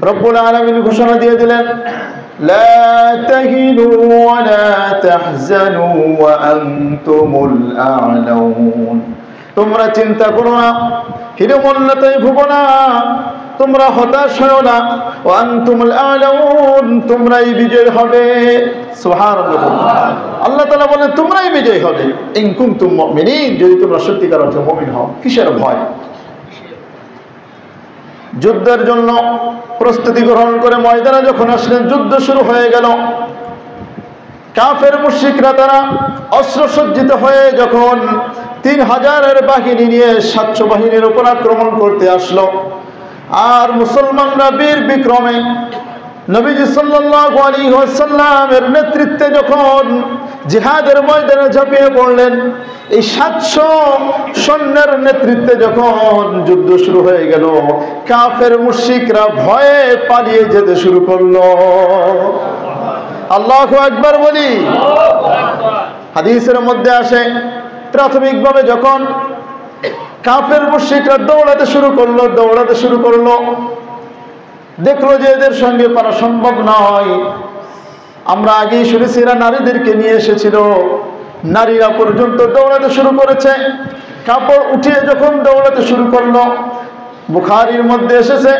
রব্বুল আলামিন ঘোষণা দিয়ে দিলেন, লা তাহিনু ওয়া লা তাহজানু ওয়া আনতুমুল আ'লাউন। তোমরা চিন্তা করো না, হীনমন্যতায় ভুগো না, তোমরা হতাশ হও না। ওয়া আনতুমুল আ'লাউন, তোমরাই বিজয় হবে। সুবহানাল্লাহ। আল্লাহ তাআলা বলেন তোমরাই বিজয় হবে। ইন কুনতুম মুমিনিন, যদি তোমরা সত্যিকার অর্থে মুমিন হও। কিসের ভয়? যুদ্ধের জন্য প্রস্তুতি গ্রহণ করে ময়দানে যখন আসলেন, যুদ্ধ শুরু হয়ে গেল। কাফের মুশরিকরা তারা অস্ত্রসজ্জিত হয়ে যখন 3000-এর বাহিনী নিয়ে 700 বাহিনীর উপর আক্রমণ করতে আসলো, আর মুসলমানরা বীর বিক্রমে নবীজি সাল্লাল্লাহু আলাইহি ওয়াসাল্লামের নেতৃত্বে যখন জিহাদের ময়দানে ঝাঁপিয়ে পড়লেন, এই 700 সৈন্যের নেতৃত্বে যখন যুদ্ধ শুরু হয়ে গেল, কাফের মুশরিকরা ভয়ে পালিয়ে যেতে শুরু করলো। আল্লাহু আকবার বলি। হাদিসের মধ্যে আসে, প্রাথমিকভাবে যখন কাফের মুশরিকরা দৌড়াতে শুরু করলো, দেখলো যে এদের সঙ্গে পারা সম্ভব নয়। আমরা আগেই শুনেছি এরা নারীদেরকে নিয়ে এসেছিল, নারীরা পর্যন্ত দৌড়াতে শুরু করেছে। কাপড় উঠিয়ে যখন দৌড়াতে শুরু করলো, বুখারীর মধ্যে এসেছে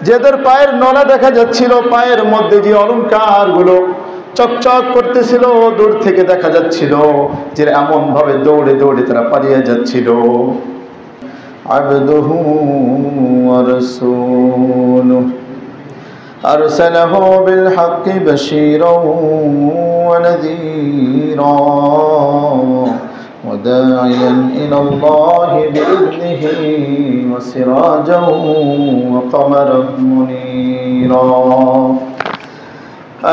যে এদের পায়ের নলা দেখা যাচ্ছিল, পায়ের মধ্যে যে অলংকার গুলো চকচক করতেছিল, দূর থেকে দেখা যাচ্ছিল যে এমন ভাবে দৌড়ে দৌড়ে তারা পালিয়ে যাচ্ছিল। আবদুহু ওয়া রাসূলুহু أرسله بالحق بشيرا ونذيرا وداعيا إلى الله بإذنه وسراجا وقمرا منيرا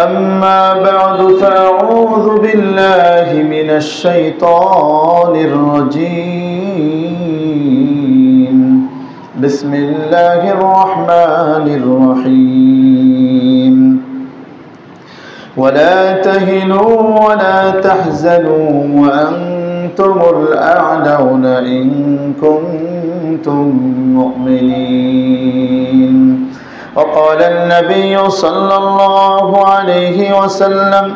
أما بعد فأعوذ بالله من الشيطان الرجيم بسم الله الرحمن الرحيم ولا تهنوا ولا تحزنوا وأنتم الأعلون إن كنتم مؤمنين وقال النبي صلى الله عليه وسلم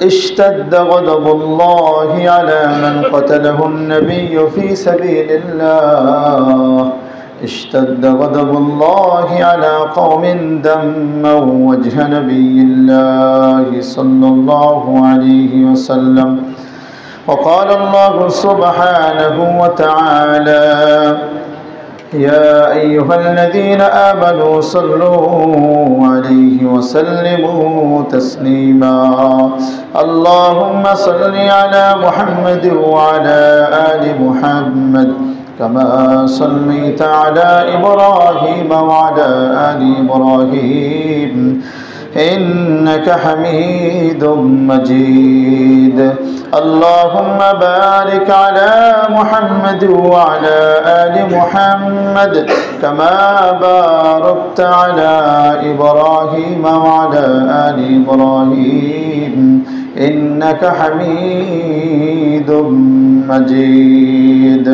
اشتد غضب الله على من قتله النبي في سبيل الله اشتد غضب الله على قوم دموا وجه نبي الله صلى الله عليه وسلم وقال الله سبحانه وتعالى يا أيها الذين آمنوا صلوا عليه وسلموا تسليما اللهم صل على محمد وعلى آل محمد كما صليت على إبراهيم وعلى آل إبراهيم إنك حميد مجيد اللهم بارك على محمد وعلى آل محمد كما باركت على إبراهيم وعلى آل إبراهيم إنك حميد مجيد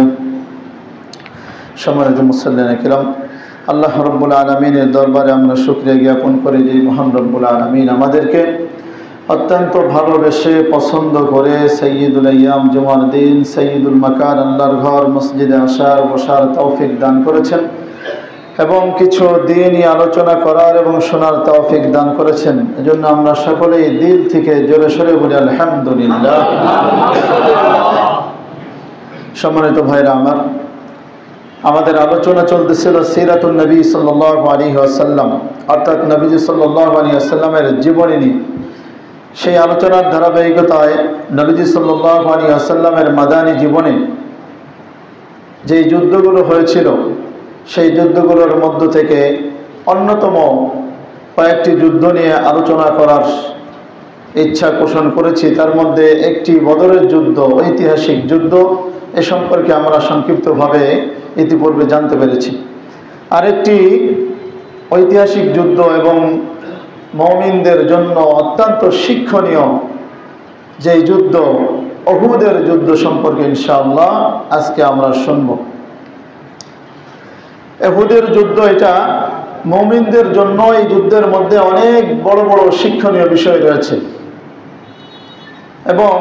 সম্মানিত মুসল্লিয়ানে কিরাম, আল্লাহ রব্বুল আলামিনের দরবারে আমরা শুকরিয়া জ্ঞাপন করি যে মহান রব্বুল আলামিন আমাদেরকে অত্যন্ত ভালোবেসে পছন্দ করে সাইয়্যিদুল আইয়াম জুমার দিন সাইয়্যিদুল মাকান আল্লাহর ঘর মসজিদে আসার বসার তৌফিক দান করেছেন এবং কিছু দিনই আলোচনা করার এবং শোনার তৌফিক দান করেছেন। এজন্য আমরা সকলেই দিল থেকে জোরে সোরে বলি আলহামদুলিল্লাহ। সম্মানিত ভাইরা আমার, আমাদের আলোচনা চলতেছিল সিরাতুন নবী সাল্লাল্লাহু আলাইহি ওয়াসাল্লাম, অর্থাৎ নবীজি সাল্লাল্লাহু আলাইহি ওয়াসাল্লামের জীবনী নিয়ে। সেই আলোচনার ধারাবাহিকতায় নবীজি সাল্লাল্লাহু আলাইহি ওয়াসাল্লামের মাদানী জীবনে যে যুদ্ধগুলো হয়েছিল, সেই যুদ্ধগুলোর মধ্য থেকে অন্যতম কয়েকটি যুদ্ধ নিয়ে আলোচনা করার ইচ্ছা পোষণ করেছি। তার মধ্যে একটি বদরের যুদ্ধ, ঐতিহাসিক যুদ্ধ, এ সম্পর্কে আমরা সংক্ষিপ্তভাবে ইতিপূর্বে জানতে পেরেছি। আরেকটি ঐতিহাসিক যুদ্ধ এবং মুমিনদের জন্য অত্যন্ত শিক্ষণীয় যে যুদ্ধ, উহুদের যুদ্ধ সম্পর্কে ইনশাআল্লাহ আজকে আমরা শুনব। উহুদের যুদ্ধ এটা মুমিনদের জন্য এই যুদ্ধের মধ্যে অনেক বড় বড় শিক্ষণীয় বিষয় রয়েছে এবং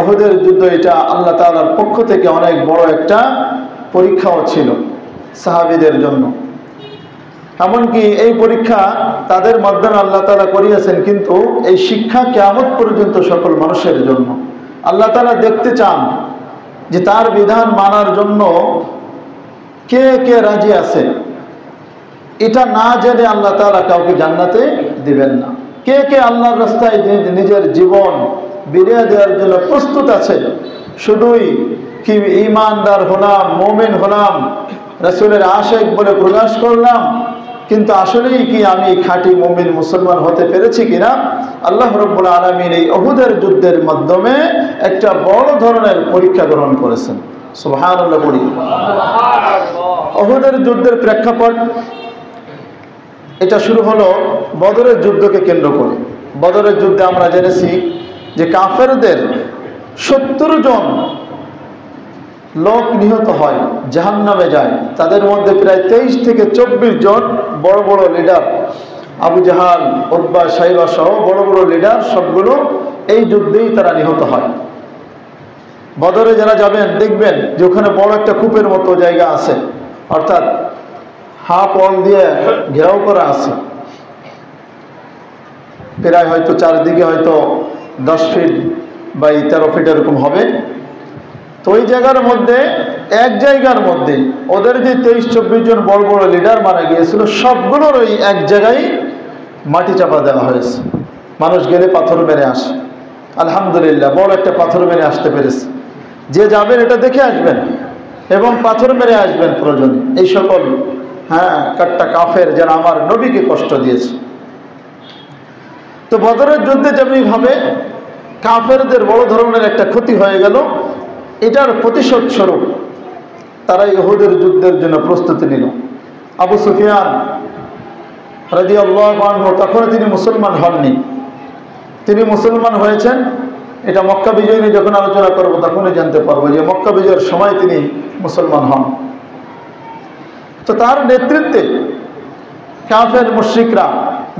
উহুদের যুদ্ধ এটা আল্লাহ তাআলার পক্ষ থেকে অনেক বড় একটা পরীক্ষাও ছিল সাহাবীদের জন্য। এমনকি এই পরীক্ষা তাদের মাধ্যমে আল্লাহ তাআলা করিয়েছেন, কিন্তু এই শিক্ষা কিয়ামত পর্যন্ত সকল মানুষের জন্য। আল্লাহ তাআলা দেখতে চান যে তার বিধান মানার জন্য কে কে রাজি আছে। এটা না জেনে আল্লাহ তাআলা কাউকে জান্নাতে দিবেন না। কে কে আল্লাহর রাস্তায় নিজের জীবন বিলিয়ে দেওয়ার জন্য প্রস্তুত আছে। শুধুই কি ঈমানদার হলাম, মুমিন হলাম, রাসূলের আশিক বলে প্রকাশ করলাম, কিন্তু আসলেই কি আমি খাঁটি মুমিন মুসলমান হতে পেরেছি কিনা। আল্লাহ রাব্বুল আলামিন এই উহুদের যুদ্ধের মাধ্যমে একটা বড় ধরনের পরীক্ষা গ্রহণ করেছেন। সুবহানাল্লাহ বলি। উহুদের যুদ্ধের প্রেক্ষাপট এটা শুরু হলো বদরের যুদ্ধকে কেন্দ্র করে। বদরের যুদ্ধে আমরা জেনেছি যে কাফেরদের 70 জন লোক নিহত হয়, জাহান্নামে যায়। তাদের মধ্যে প্রায় 23 থেকে 24 জন বড় বড় লিডার, আবু জাহাল, উতবা, সাইবা সহ বড় বড় লিডার সবগুলো এই যুদ্ধেই তারা নিহত হয়। বদরে যারা যাবেন দেখবেন যে ওখানে বড় একটা কূপের মতো জায়গা আছে, অর্থাৎ হাফ ওয়াল দিয়ে ঘেরাও করা আছে। প্রায় হয়তো চারদিকে হয়তো 10 ফিট বা 13 ফিট এরকম হবে। তো ওই জায়গার মধ্যে এক জায়গার মধ্যে ওদের যে 23-24 জন বড় বড় লিডার মারা গিয়েছিল, সবগুলোর ওই এক জায়গায় মাটি চাপা দেওয়া হয়েছে। মানুষ গেলে পাথর মেরে আসে। আলহামদুলিল্লাহ বড় একটা পাথর মেরে আসতে পেরেছে। যে যাবেন এটা দেখে আসবেন এবং পাথর মেরে আসবেন প্রয়োজনে। এই সকল কাট্টা কাফের যারা আমার নবীকে কষ্ট দিয়েছে। তো বদরের যুদ্ধে যেমনিভাবে কাফেরদের বড় ধরনের একটা ক্ষতি হয়ে গেল, এটার প্রতিশোধ স্বরূপ তারা উহুদের যুদ্ধের জন্য প্রস্তুতি নিল। আবু সুফিয়ান রাদিয়াল্লাহু আনহু তখনও তিনি মুসলমান হননি। তিনি মুসলমান হয়েছেন এটা মক্কা বিজয় নিয়ে যখন আলোচনা করব তখনই জানতে পারবো যে মক্কা বিজয়ের সময় তিনি মুসলমান হন। তো তার নেতৃত্বে কাফের মুশরিকরা,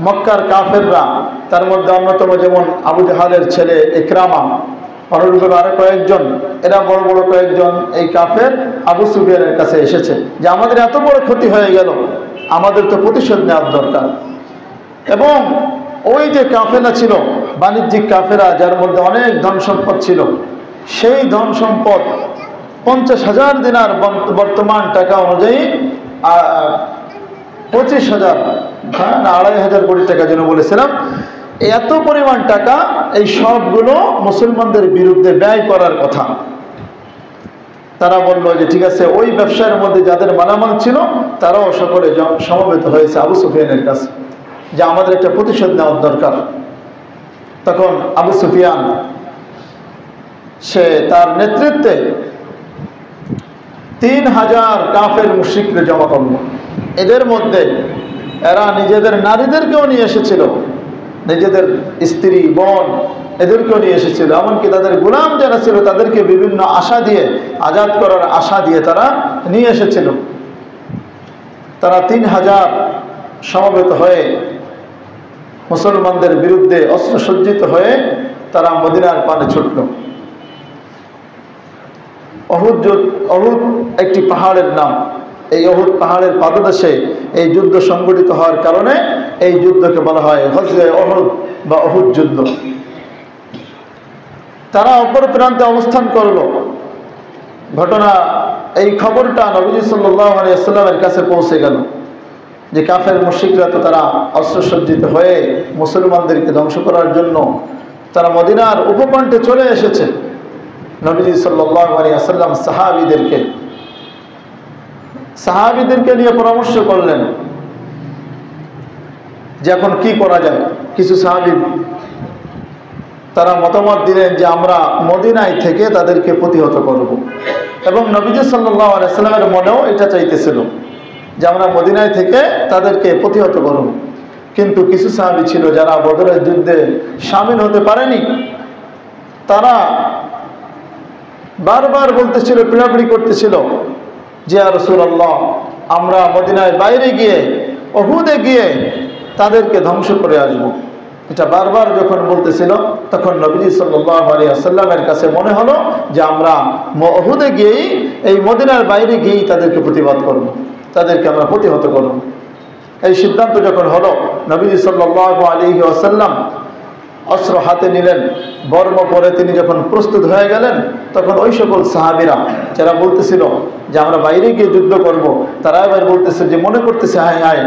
মক্কার কাফেররা, তার মধ্যে অন্যতম যেমন আবু জাহালের ছেলে ইকরামা, অনুরূপে আরো কয়েকজন, এরা বড় বড় কয়েকজন এই কাফের আবু সুফিয়ানের কাছে এসেছে যে আমাদের এত বড় ক্ষতি হয়ে গেল, আমাদের তো প্রতিশোধ নেওয়ার দরকার। এবং ওই যে কাফেলা ছিল বাণিজ্যিক কাফেরা, যার মধ্যে অনেক ধন সম্পদ ছিল, সেই ধন সম্পদ 50,000 দিনার বর্তমান টাকা অনুযায়ী 25,000 না 2,500 কোটি টাকা যেন বলেছিলাম, এত পরিমাণ টাকা এই সবগুলো মুসলমানদের বিরুদ্ধে ব্যয় করার কথা। তারা বলল যে ঠিক আছে, ওই ব্যবসার মধ্যে যাদের মালামাল ছিল তারাও সকলে সমবেত হয়েছে আবু সুফিয়ানের কাছে যে আমাদের একটা প্রতিশোধ নেওয়ার দরকার। তখন আবু সুফিয়ান সে তার নেতৃত্বে 3000 কাফের মুশরিককে জমা করল। এদের মধ্যে এরা নিজেদের নারীদেরকেও নিয়ে এসেছিল, নিজেদের স্ত্রী, বোন এদেরকেও নিয়ে এসেছিল। এমনকি তাদের গোলাম যারা ছিল তাদেরকে বিভিন্ন আশা দিয়ে, আজাদ করার আশা দিয়ে তারা নিয়ে এসেছিল। তারা 3000 সমবেত হয়ে মুসলমানদের বিরুদ্ধে অস্ত্রসজ্জিত হয়ে তারা মদিনার পানে ছুটল। উহুদ একটি পাহাড়ের নাম। এই উহুদ পাহাড়ের পাদদেশে এই যুদ্ধ সংগঠিত হওয়ার কারণে এই যুদ্ধকে বলা হয় গজওয়ে উহুদ বা উহুদ যুদ্ধ। তারা অপর প্রান্তে অবস্থান করল। ঘটনা, এই খবরটা নবী সাল্লাল্লাহু আলাইহি ওয়াসাল্লামের কাছে পৌঁছে গেল যে কাফের মুশরিকরা তো তারা অস্ত্রসজ্জিত হয়ে মুসলমানদেরকে ধ্বংস করার জন্য তারা মদিনার উপকণ্ঠে চলে এসেছে। নবী সাল্লাল্লাহু আলাইহি ওয়াসাল্লাম সাহাবীদেরকে নিয়ে পরামর্শ করলেন যে এখন কি করা যায়। কিছু সাহাবী তারা মতামত দিলেন যে আমরা মদিনায় থেকে তাদেরকে প্রতিহত করব, এবং নবীজি সাল্লাল্লাহু আলাইহি ওয়াসাল্লামের মনেও এটা চাইতেছিল যে আমরা মদিনায় থেকে তাদেরকে প্রতিহত করব। কিন্তু কিছু সাহাবী ছিল যারা বদরের যুদ্ধে শামিল হতে পারেনি, তারা বারবার বলতেছিল, পীড়াপিড়ি করতেছিল যে ইয়া রাসূলুল্লাহ, আমরা মদিনার বাইরে গিয়ে উহুদে গিয়ে তাদেরকে ধ্বংস করে আসব। এটা বারবার যখন বলতেছিল, তখন নবীজি সাল্লাল্লাহু আলাইহি ওয়াসাল্লামের কাছে মনে হলো যে আমরা উহুদে গিয়েই, এই মদিনার বাইরে গিয়েই তাদেরকে প্রতিবাদ করব, তাদেরকে আমরা প্রতিহত করব। এই সিদ্ধান্ত যখন হলো, নবীজি সাল্লাল্লাহু আলাইহি ওয়াসাল্লাম অস্ত্র হাতে নিলেন, বর্ম পরে তিনি যখন প্রস্তুত হয়ে গেলেন, তখন ওই সকল সাহাবীরা যারা বলতেছিল যে আমরা বাইরে গিয়ে যুদ্ধ করব, তারা এবার বলতেছে যে মনে করতেছে হায় হায়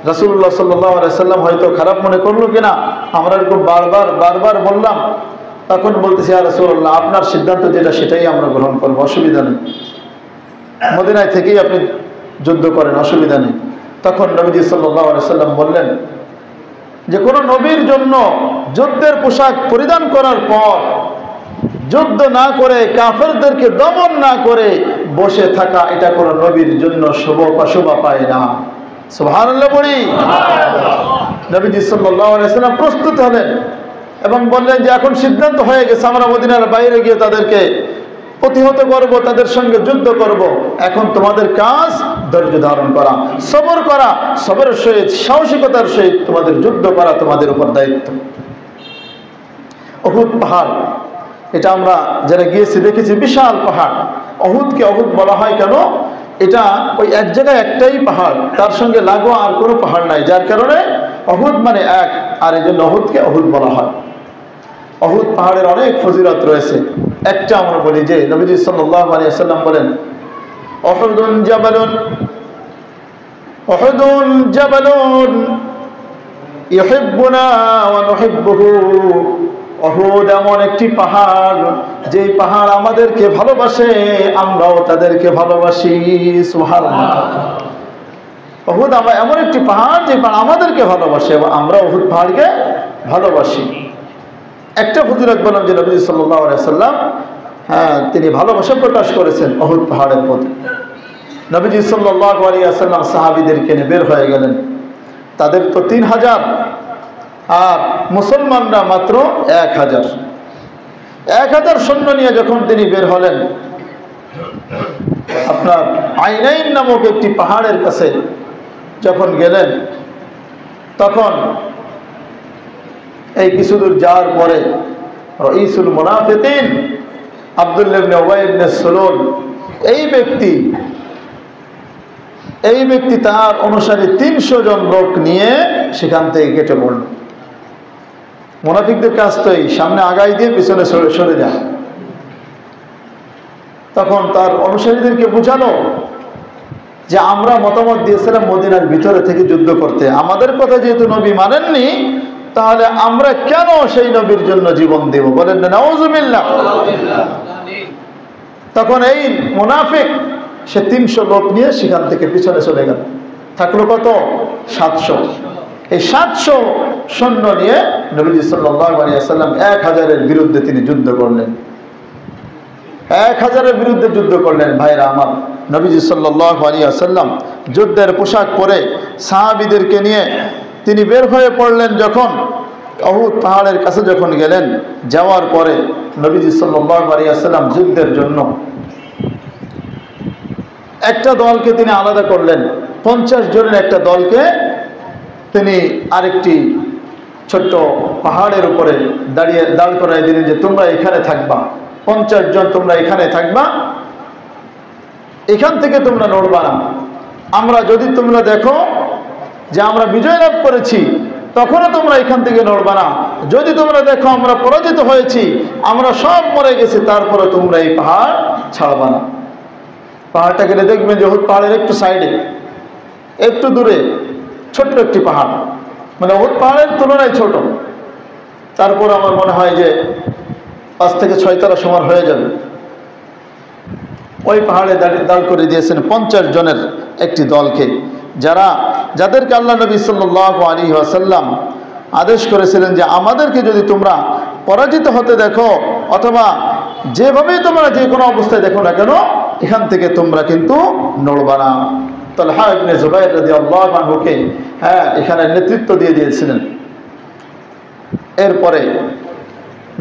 রাসূলুল্লাহ সাল্লাল্লাহু আলাইহি ওয়াসাল্লাম হয়তো খারাপ মনে করলো কিনা, আমরা এরকম বারবার বললাম। তখন বলতেছে ইয়া রাসূলুল্লাহ, আপনার সিদ্ধান্ত যেটা সেটাই আমরা গ্রহণ করব, অসুবিধা নেই, মদিনায় থেকেই আপনি যুদ্ধ করেন, অসুবিধা নেই। তখন নবীজি সাল্লাল্লাহু আলাইহি ওয়াসাল্লাম বললেন যে কোন নবীর জন্য যুদ্ধের পোশাক পরিধান করার পর যুদ্ধ না করে, কাফেরদেরকে দমন না করে বসে থাকা, এটা কোন নবীর জন্য শোভা পায় না। সুবহানাল্লাহ বলি। নবীজি সাল্লাল্লাহু আলাইহি ওয়াসাল্লাম প্রস্তুত হলেন এবং বললেন যে এখন সিদ্ধান্ত হয়ে গেছে, আমরা মদিনার বাইরে গিয়ে তাদেরকে প্রতিহত করব, তাদের সঙ্গে যুদ্ধ করব। এখন তোমাদের কাজ ধৈর্য ধারণ করা, সবর করা, সবরের সহিত সাহসিকতার সহিত তোমাদের যুদ্ধ করা তোমাদের উপর দায়িত্ব। উহুদ পাহাড়, এটা আমরা যারা গিয়েছি দেখেছি, বিশাল পাহাড়। উহুদকে উহুদ বলা হয় কেন? এটা ওই এক জায়গায় একটাই পাহাড়, তার সঙ্গে লাগোয়া আর কোনো পাহাড় নাই, যার কারণে উহুদ মানে এক, আর এই জন্য উহুদকে উহুদ বলা হয়। উহুদ পাহাড়ের অনেক ফজিলত রয়েছে। একটা আমরা বলি যে নবীজি সাল্লাল্লাহু আলাইহি ওয়াসাল্লাম বলেন, উহুদুন জাবালুন, উহুদুন জাবালুন ইউহিব্বুনা ওয়া নুহিব্বুহু। উহুদ এমন একটি পাহাড়, যেই পাহাড় আমাদেরকে ভালোবাসে, আমরাও তাদেরকে ভালোবাসি। সুবহানাল্লাহ। উহুদ এমন একটি পাহাড় যে পাহাড় আমাদেরকে ভালোবাসে এবং আমরা উহুদ পাহাড়কে ভালোবাসি। একটা ফজিলত বললাম যে নবী সাল্লাল্লাহু আলাইহি ওয়াসাল্লাম তিনি ভালোবাসা প্রকাশ করেছেন উহুদ পাহাড়ের প্রতি। নবীজি সাল্লাল্লাহু আলাইহি ওয়াসাল্লাম সাহাবীদেরকে নিয়ে বের হয়ে গেলেন। তাদের তো 3000 আর মুসলমানরা মাত্র 1000। 1000 সৈন্য নিয়ে যখন তিনি বের হলেন, আপনার আইনাইন নামক একটি পাহাড়ের কাছে যখন গেলেন, তখন এই কিছুদূর যাওয়ার পরে রাইসুল মুনাফিকিন আব্দুল্লাহ ইবনে উবাই ইবনে সুলুল, এই ব্যক্তি তার অনুসারী 300 জন লোক নিয়ে সেখান থেকে কেটে পড়ল। মুনাফিকদের কাজ তো এই সামনে আগাই দিয়ে পিছনে সরে যায়। তখন তার অনুসারীদেরকে বুঝালো যে আমরা মতামত দিয়েছিলাম মদিনার ভিতরে থেকে যুদ্ধ করতে, আমাদের কথা যেহেতু নবী মানেননি, তাহলে আমরা কেন সেই নবীর জন্য জীবন দেব? বলেন না নাউজুবিল্লাহ। তখন এই মুনাফিক সে 300 লোক নিয়ে সেখান থেকে পিছনে চলে গেল। থাকলো কত? 700। এই 700 সৈন্য নিয়ে নবীজি সাল্লাল্লাহু আলাইহি ওয়াসাল্লাম 1000-এর বিরুদ্ধে তিনি যুদ্ধ করলেন। 1000-এর বিরুদ্ধে যুদ্ধ করলেন। ভাইরা আমার, নবীজি সাল্লাল্লাহু আলাইহি ওয়াসাল্লাম যুদ্ধের পোশাক পরে সাহাবীদেরকে নিয়ে তিনি বের হয়ে পড়লেন। যখন উহুদ পাহাড়ের কাছে যখন গেলেন, যাওয়ার পরে নবীজি সাল্লাল্লাহু আলাইহি ওয়াসাল্লাম যুদ্ধের জন্য একটা দলকে তিনি আলাদা করলেন। 50 জনের একটা দলকে তিনি আরেকটি ছোট্ট পাহাড়ের উপরে দাঁড় করাই দিলেন যে তোমরা এখানে থাকবা, 50 জন তোমরা এখানে থাকবা, এখান থেকে তোমরা নড়বা না। আমরা যদি তোমরা দেখো যে আমরা বিজয় লাভ করেছি, তখনও তোমরা এখান থেকে নড়বা না। যদি তোমরা দেখো আমরা পরাজিত হয়েছি, আমরা সব মরে গেছি, তারপরে তোমরা এই পাহাড় ছাড়বা না। পাহাড়টা গেলে দেখবেন যে উহুদ পাহাড়ের একটু সাইডে, একটু দূরে ছোট্ট একটি পাহাড়, মানে উহুদ পাহাড়ের তুলনায় ছোট। তারপর আমার মনে হয় যে 5 থেকে 6 তলা সমান হয়ে যাবে। ওই পাহাড়ে দাঁড় করে দিয়েছেন 50 জনের একটি দলকে, যাদেরকে আল্লাহ নবী সাল্লাল্লাহু আলাইহি ওয়াসাল্লাম আদেশ করেছিলেন যে আমাদেরকে যদি তোমরা পরাজিত হতে দেখো, অথবা যেভাবেই তোমরা যে কোনো অবস্থায় দেখো না কেন, এখান থেকে তোমরা কিন্তু নড়বা না। তালহা ইবনে জুবাইর রাদিয়াল্লাহু আনহুকে এখানে নেতৃত্ব দিয়ে দিয়েছিলেন। এরপরে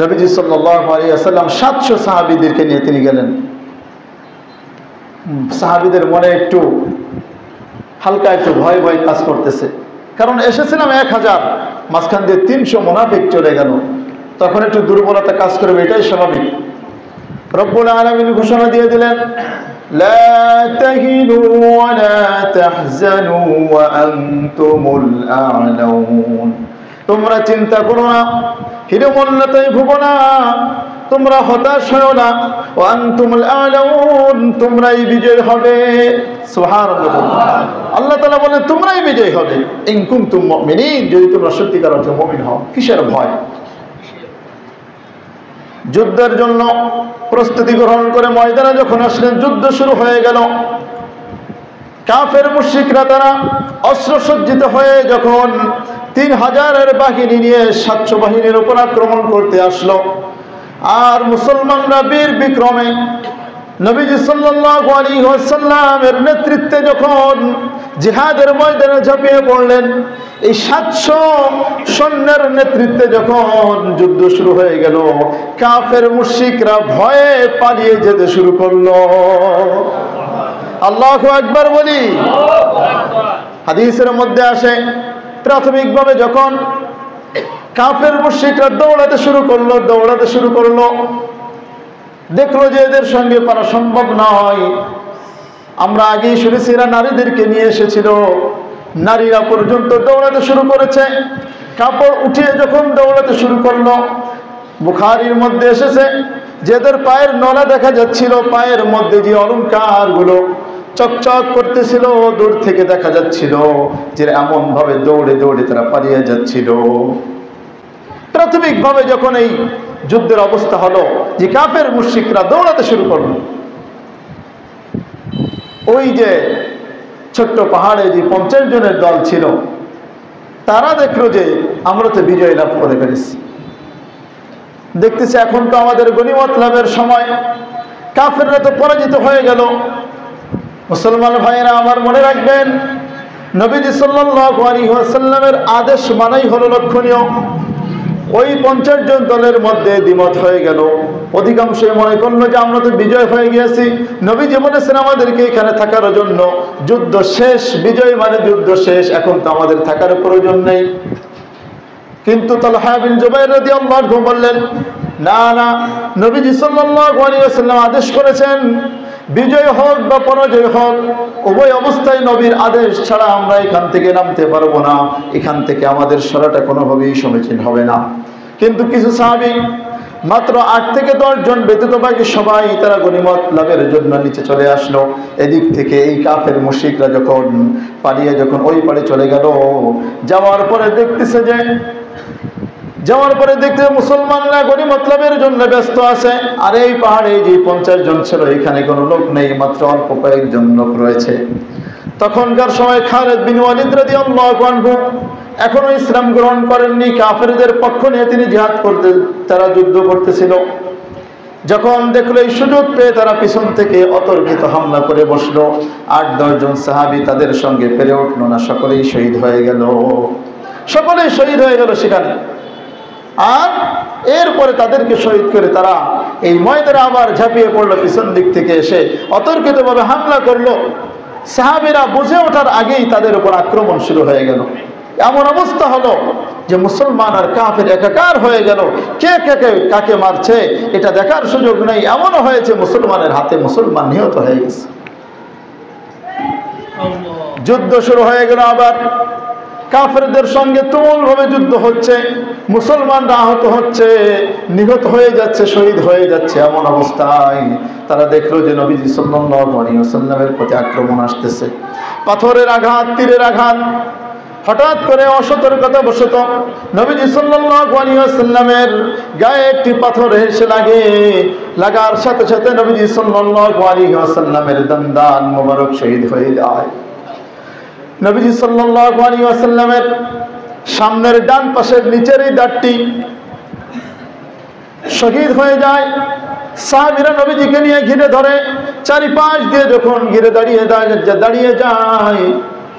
নবীজি সাল্লাল্লাহু আলাইহি ওয়াসাল্লাম 700 সাহাবীদেরকে নিয়ে তিনি গেলেন। সাহাবীদের মনে একটু হালকা একটু ভয় ভয় কাজ করতেছে, কারণ এসেছিলাম 1000, মাঝখান দিয়ে 300 মুনাফিক চলে গেল, তখন একটু দুর্বলতা কাজ করবে, এটাই স্বাভাবিক। রব্বুল আলামিন ঘোষণা দিয়ে দিলেন, লা তাহিনু ওয়া লা তাহজানু ওয়া আনতুমুল আ'লাউন। তোমরা চিন্তা করো না, হীনমন্যতায় ভুগো না, তোমরা হতাশ হও না, ওয়া আনতুমুল আ'লাউন, তোমরাই বিজয় হবে। সুবহানাল্লাহ। আল্লাহ তাআলা বলেন তোমরাই বিজয় হবে, ইন কুনতুম মুমিনিন, যদি তোমরা সত্যিকার অর্থে মুমিন হও। কিসের ভয়? যুদ্ধের জন্য প্রস্তুতি গ্রহণ করে ময়দানে যখন আসলেন, যুদ্ধ শুরু হয়ে গেল। কাফের মুশরিকরা তারা অস্ত্রসজ্জিত হয়ে যখন 3000-এর বাহিনী নিয়ে 700 বাহিনীর উপর আক্রমণ করতে আসলো, আর মুসলমানরা বীর বিক্রমে নবীজি সাল্লাল্লাহু আলাইহি ওয়াসাল্লামের নেতৃত্বে যখন জিহাদের ময়দানে ঝাঁপিয়ে পড়লেন, এই 700 সৈন্যের নেতৃত্বে যখন যুদ্ধ শুরু হয়ে গেল, কাফের মুশরিকরা ভয়ে পালিয়ে যেতে শুরু করলো। আল্লাহু আকবার বলি। হাদিসের মধ্যে আসে, প্রাথমিকভাবে যখন কাফের মুশরিকরা দৌড়াতে শুরু করলো, দেখলো যে এদের সঙ্গে পারা সম্ভব নয়। আমরা আগেই শুনেছি এরা নারীদেরকে নিয়ে এসেছিল, নারীরা পর্যন্ত দৌড়াতে শুরু করেছে। কাপড় উঠিয়ে যখন দৌড়াতে শুরু করলো, বুখারীর মধ্যে এসেছে যে এদের পায়ের নলা দেখা যাচ্ছিল, পায়ের মধ্যে যে অলংকার গুলো চকচক করতেছিল, দূর থেকে দেখা যাচ্ছিল যে এমন ভাবে দৌড়ে দৌড়ে তারা পালিয়ে যাচ্ছিল। প্রাথমিকভাবে যখন এই যুদ্ধের অবস্থা হলো যে কাফের মুশরিকরা দৌড়াতে শুরু করলো, ওই যে ছোট্ট পাহাড়ে যে 50 জনের দল ছিল, তারা দেখলো যে আমরা তো বিজয় লাভ করে ফেলেছি, দেখতেছে এখন তো আমাদের গনিমত লাভের সময়, কাফেররা তো পরাজিত হয়ে গেল। মুসলমান ভাইয়েরা আমার মনে রাখবেন, নবীজি সাল্লাল্লাহু আলাইহি ওয়াসাল্লামের আদেশ মানাই হলো লক্ষণীয়। ওই 50 জন দলের মধ্যে দ্বিমত হয়ে গেল, অধিকাংশই মনে করলো যে আমরা তো বিজয় হয়ে গিয়েছি, নবীজি বলেছেন আমাদেরকে এখানে থাকার জন্য, যুদ্ধ শেষ, বিজয় মানে যুদ্ধ শেষ, এখন তো আমাদের থাকার প্রয়োজন নেই। কিন্তু তালহা বিন জুবাইর রাদিয়াল্লাহু আনহু বললেন, না না, নবীজি সাল্লাল্লাহু আলাইহি ওয়াসাল্লাম আদেশ করেছেন, বিজয় হোক বা পরাজয় হোক, উভয় অবস্থায় নবীর আদেশ ছাড়া আমরা এখান থেকে নামতে পারবো না, এখান থেকে আমাদের সরাটা কোনোভাবেই সমীচীন হবে না। কিন্তু কিছু সাহাবী, মাত্র 8 থেকে 10 জন ব্যতীত বাকি সবাই তারা গনিমত লাভের জন্য নিচে চলে আসলো। এদিক থেকে এই কাফের মুশরিকরা যখন পালিয়ে যখন ওই পারে চলে গেল, যাওয়ার পরে দেখতে মুসলমানরা গনিমত লাভের জন্য ব্যস্ত আছে, আর এই পাহাড়ে যে 50 জন ছিল, এখানে কোনো লোক নেই, মাত্র অল্প কয়েকজন লোক রয়েছে। তখনকার সময় খালিদ বিন ওয়ালিদ রাদিয়াল্লাহু আনহু এখনো ইসলাম গ্রহণ করেননি, কাফেরদের পক্ষ নিয়ে তিনি জিহাদ তারা যুদ্ধ করতেছিল। যখন দেখলো এই সুযোগ পেয়ে তারা পিছন থেকে অতর্কিত হামলা করে বসলো। 8-10 জন সাহাবী তাদের সঙ্গে পেরে উঠলো না, সকলেই শহীদ হয়ে গেল সেখানে। আর এরপরে তাদেরকে শহীদ করে তারা এই ময়দানে আবার ঝাঁপিয়ে পড়লো, পিছন দিক থেকে এসে অতর্কিতভাবে হামলা করলো। সাহাবীরা বুঝে ওঠার আগেই তাদের উপর আক্রমণ শুরু হয়ে গেল। এমন অবস্থা হলো যে মুসলমান আর কাফের একাকার হয়ে গেল, কে কাকে মারছে এটা দেখার সুযোগ নেই। এমনও হয়েছে মুসলমানের হাতে মুসলমান নিহত হয়ে গেছে। যুদ্ধ শুরু হয়ে গেল, আবার কাফেরদের সঙ্গে তুমুল ভাবে যুদ্ধ হচ্ছে, মুসলমানরা আহত হচ্ছে, নিহত হয়ে যাচ্ছে, শহীদ হয়ে যাচ্ছে। এমন অবস্থায় তারা দেখলো যে নবীজি সাল্লাল্লাহু আলাইহি ওয়াসাল্লামের প্রতি আক্রমণ আসতেছে, পাথরের আঘাত, তীরের আঘাত। হঠাৎ করে অসতর্কতাবশত নবীজি সাল্লাল্লাহু আলাইহি ওয়াসাল্লামের গায়ে একটি পাথর এসে লাগার সাথে সাথে নবীজি সাল্লাল্লাহু আলাইহি ওয়াসাল্লামের দন্দান মোবারক শহীদ হয়ে যায়। নবীজি সাল্লাল্লাহু আলাইহি ওয়াসাল্লামের সামনের ডান পাশের নিচের এই দাঁতটি শহীদ হয়ে যায়। সাহাবীরা নবীজিকে নিয়ে ঘিরে ধরে, চারিপাশ দিয়ে যখন ঘিরে দাঁড়িয়ে যায়,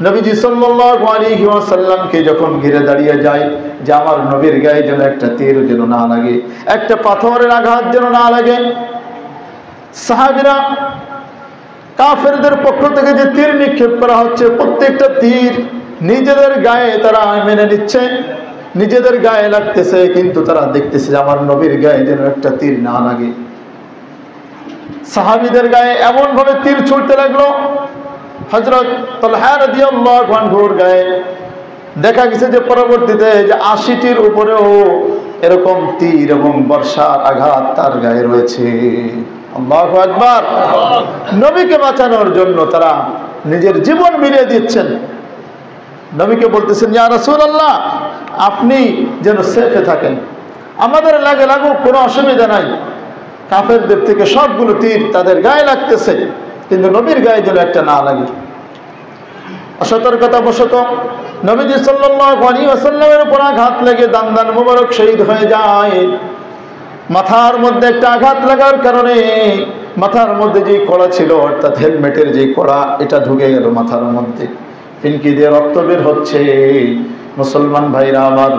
নবীজি সাল্লাল্লাহু আলাইহি ওয়াসাল্লামকে যখন ঘিরে দাঁড়িয়ে যায় যে আমার নবীর গায়ে যেন একটা তীর যেন না লাগে, একটা পাথরের আঘাত যেন না লাগে। সাহাবীরা কাফেরদের পক্ষ থেকে যে তীর নিক্ষেপ করা হচ্ছে, প্রত্যেকটা তীর নিজেদের গায়ে তারা মেনে নিচ্ছে, নিজেদের গায়ে লাগতেছে, কিন্তু তারা দেখতেছে যে আমার নবীর গায়ে যেন একটা তীর না লাগে। সাহাবীদের গায়ে এমন ভাবে তীর ছুটতে লাগলো, হযরত তালহা রাদিয়াল্লাহু আনহুর গায়ে দেখা গেছে যে পরবর্তীতে যে 80টির উপরেও এরকম তীর এবং বর্ষার আঘাত তার গায়ে রয়েছে। আল্লাহু আকবার। নবীকে বাঁচানোর জন্য তারা নিজের জীবন বিলিয়ে দিচ্ছেন। নবীকে বলতেছেন, ইয়া রাসূলুল্লাহ, আপনি যেন সেফে থাকেন, আমাদের লাগে লাগুক, কোনো অসুবিধা নাই। কাফেরদের থেকে সবগুলো তীর তাদের গায়ে লাগতেছে, কিন্তু নবীর গায়ে যেন একটা না লাগে। অসতর্কতা বশত নবীজি সাল্লাল্লাহু আলাইহি ওয়াসাল্লামের উপর আঘাত লেগে দান মুবারক শহীদ হয়ে যায়। মাথার মধ্যে একটা আঘাত লাগার কারণে মাথার মধ্যে যে কড়া ছিল, অর্থাৎ হেলমেটের যে কড়া, এটা ঢুকে গেল মাথার মধ্যে, ফিনকি দিয়ে রক্ত বের হচ্ছে। মুসলমান ভাইরা আমার,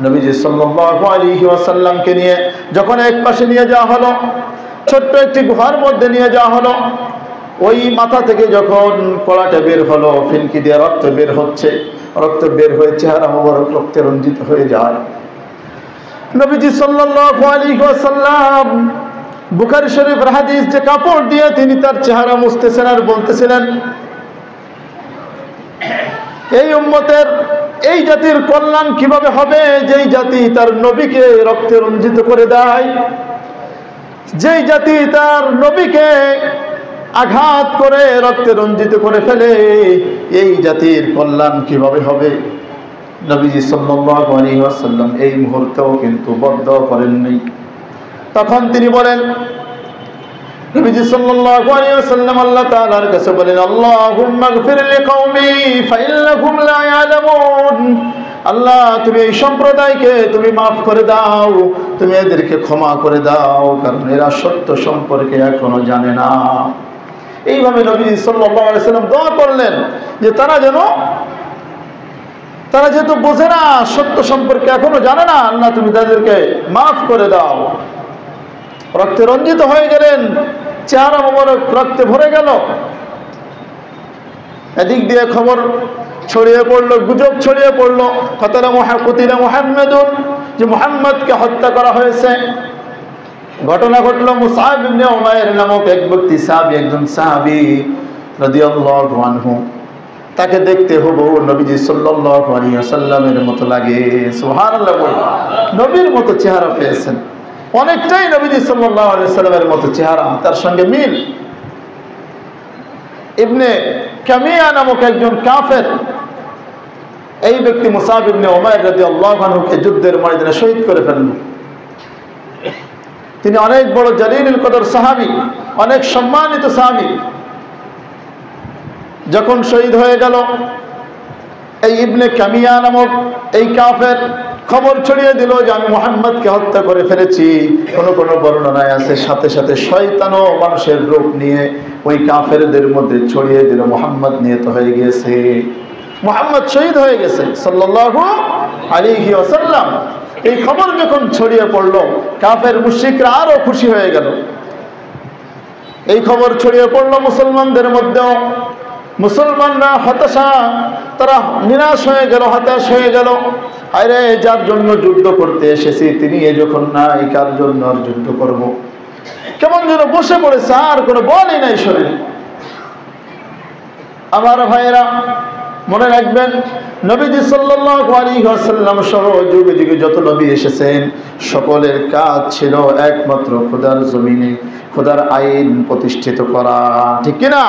নবীজি সাল্লাল্লাহু আলাইহি ওয়াসাল্লামকে নিয়ে যখন এক পাশে নিয়ে যাওয়া হলো, ছোট্ট একটি গুহার মধ্যে নিয়ে যাওয়া হলো, ওই মাথা থেকে যখন কড়াটা বের হলো, ফিনকি দিয়ে রক্ত বের হচ্ছে, রক্ত বের হয়ে চেহারা মোবারক রক্তে রঞ্জিত হয়ে যায়। নবীজি সাল্লাল্লাহু আলাইহি ওয়াসাল্লাম বুখারী শরীফের হাদিস, যে কাপড় দিয়ে তিনি তার চেহারা মুছতেছেন আর বলতেছিলেন, এই উম্মতের, এই জাতির কল্যাণ কিভাবে হবে, যেই জাতি তার নবীকে রক্তে রঞ্জিত করে দেয়, যেই জাতি তার নবীকে আঘাত করে রক্তে রঞ্জিত করে ফেলে, এই জাতির কল্যাণ কিভাবে হবে। নবীজি সাল্লাল্লাহু আলাইহি ওয়াসাল্লাম এই মুহূর্তেও কিন্তু বদ্ধ করেননি। তখন তিনি বলেন, নবীজি সাল্লাল্লাহু আলাইহি ওয়াসাল্লাম আল্লাহ তাআলার কাছে বলেন, আল্লাহুম্মা গফির লিকওমি ফাইন্নাহুম লা ইয়ালামুন। আল্লাহ, তুমি এই সম্প্রদায়কে তুমি মাফ করে দাও, তুমি এদেরকে ক্ষমা করে দাও, কারণ এরা সত্য সম্পর্কে এখনো জানে না। এইভাবে নবী সাল্লাল্লাহু আলাইহি ওয়াসাল্লাম দোয়া করলেন যে তারা যেহেতু বোঝে না, সত্য সম্পর্কে এখনো জানে না, আল্লাহ তুমি তাদেরকে মাফ করে দাও। রক্তে রঞ্জিত হয়ে গেলেন, চেহারা মোবারক রক্তে ভরে গেল। এদিক দিয়ে খবর ছড়িয়ে পড়লো, গুজব ছড়িয়ে পড়লো, কুতিলা মুহাম্মাদুন, যে মুহাম্মদকে হত্যা করা হয়েছে। ঘটনা ঘটলো, মুসআব ইবনে উমাইর নামক এক ব্যক্তি, সাহাবী, একজন সাহাবী রাদিয়াল্লাহু আনহু, তাকে দেখতে হবো নবীজি সাল্লাল্লাহু আলাইহি ওয়াসাল্লামের মতো লাগে। সুবহানাল্লাহ। নবীর মতো চেহারা পেয়েছেন, অনেকটাই নবীজি সাল্লাল্লাহু আলাইহি ওয়াসাল্লামের মতো চেহারা, তার সঙ্গে মিল। ইবনে কামিয়া নামক একজন কাফের, এই ব্যক্তি মুসআব ইবনে উমাইর রাদিয়াল্লাহু আনহুকে যুদ্ধের ময়দানে শহীদ করে ফেলল। তিনি অনেক বড় জালিলুল কদর সাহাবী, অনেক সম্মানিত সাহাবী। যখন শহীদ হয়ে গেল, এই ইবনে কামিয়া নামক এই কাফের খবর ছড়িয়ে দিল যে আমি মুহাম্মদকে হত্যা করে ফেলেছি। কোন কোন বর্ণনায় আছে সাথে সাথে শয়তানও মানুষের রূপ নিয়ে ওই কাফেরদের মধ্যে ছড়িয়ে দিল, মুহাম্মদ নিহত হয়ে গিয়েছে, মুহাম্মদ শহীদ হয়ে গেছে সাল্লাল্লাহু আলাইহি ওয়াসাল্লাম। এই খবর যখন ছড়িয়ে পড়লো, কাফের মুশরিকরা আরো খুশি হয়ে গেল। এই খবর ছড়িয়ে পড়লো মুসলমানদের মধ্যেও। মুসলমানরা হতাশা, তারা নিরাশ হয়ে গেল, হতাশ হয়ে গেল। আরে যার জন্য যুদ্ধ করতে এসেছি তিনি যখন নাই, কার জন্য আর যুদ্ধ করব? কেমন যেন বসে পড়েছে, আর কোনো বলই নাই শরীরে। আমার ভাইয়েরা, মনে রাখবেন, নবীজি সাল্লাল্লাহু আলাইহি ওয়াসাল্লাম সহ যুগে যুগে যত নবী এসেছেন, সকলের কাজ ছিল একমাত্র খোদার জমিনে খোদার আইন প্রতিষ্ঠিত করা, ঠিক কিনা?